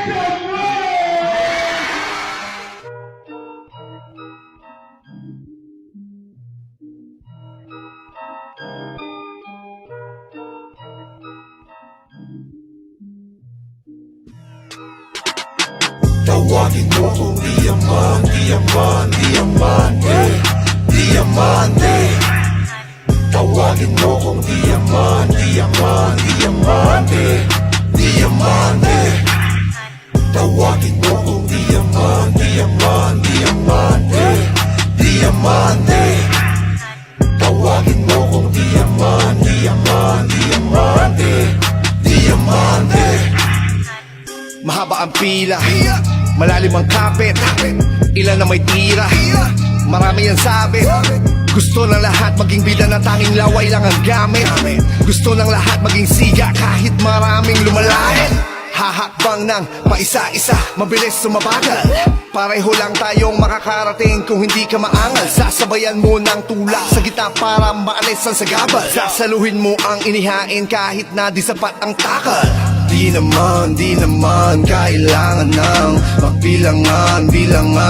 Tawagin mo kung diamante, diamante, diamante. Tawagin mo kung diamante, diamante, diamante. Tawagin mo kung diamante, diamante, diamante. Tawagin mo kung diamante, diamante, diamante. Mahaba ang pila, malalim ang kapit, ilan na may tira, marami ang sabi. Gusto ng lahat maging bida na tanging laway lang ang gamit. Gusto ng lahat maging siga kahit maraming lumalait. Hahakbang ng paisa-isa, mabilis sumabagal. Pareho lang tayong makakarating kung hindi ka maangal. Sasabayan mo ng tulak sa gitna para maalis ang sagabal. Sasaluhin mo ang inihain kahit na di sapat ang takal. Di naman kailangan ng bilangan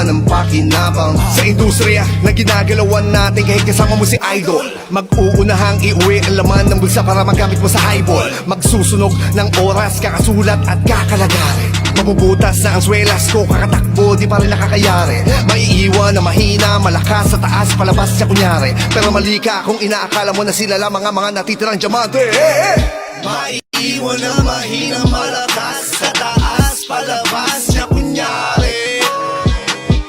ng pakinabang sa industriya na ginagalawan natin kahit kasama mo si Idol. Mag-uunahang iuwi ang laman ng bulsa para magamit mo sa highball. Magsusunog ng oras, kakasulat at kakalagarin. Mabubutas na ang swelas ko, kakatakbo, di pa rin nakakayari. Maiiwan na mahina, malakas sa taas, palabas siya kunyari. Pero mali ka kung inaakala mo na sila lamang ang mga natitirang diamante. Maiiwan na mahina, malakas sa taas, palabas niya kunyari.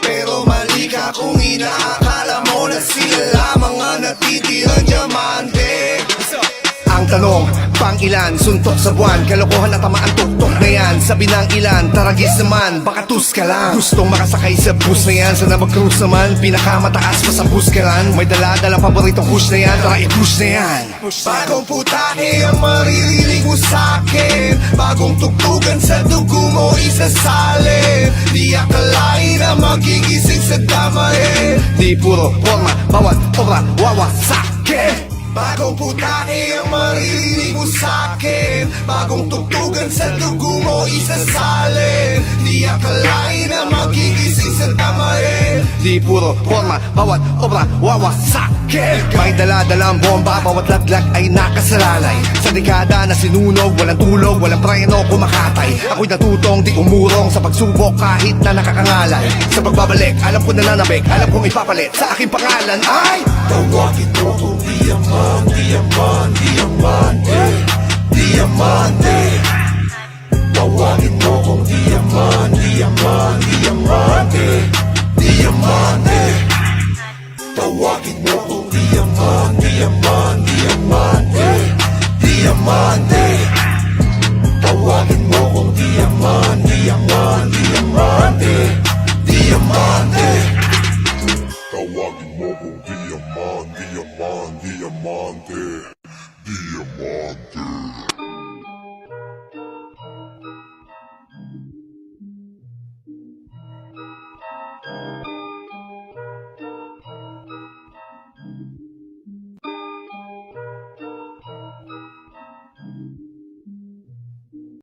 Pero mali ka kung inaakala mo na sila lamang ang natitirang diamante. Ang tanong, pang ilan, suntok sa buwan, kalokohan at tamaan tuktok na yan. Sabi ng ilan, taragis naman, baka tus ka lang. Gustong makasakay sa bus na yan, sana mag-cruise naman. Pinakamataas pa sa bus ka lang. May dala-dalang paboritong push na yan, tara i-push na yan. Bagong putahe ang maririnig mo sa'kin. Bagong tugtugan sa dugo mo isasalin. Di akalain na magigising sa damahin. Di puro forma, bawat obra, wawasakin. Bagong putahe ang maririnig mo sa'kin. Bagong tugtugan sa dugo mo isasalin. Di akalain na magigising sa tamahin. Di puro forma, bawat obra, wawasakin. May dala-dalang bomba, bawat laglag ay nakasalalay. Sa dekada na sinunog, walang tulog, walang preno kumakatay. Ako'y natutong di umurong sa pagsubok kahit na nakakangalay. Sa pagbabalik, alam ko na nanabik, alam kong ipapalit sa aking pangalan ay tawagin mo kung diamante, diamante, diamante. Tawagin mo kung diamante, diamante, diamante. Tawagin mo kung diamante, diamante, diamante. Tawagin mo kung diamante, diamante, diamante. Tawagin mo kung diamante, diamante, diamante.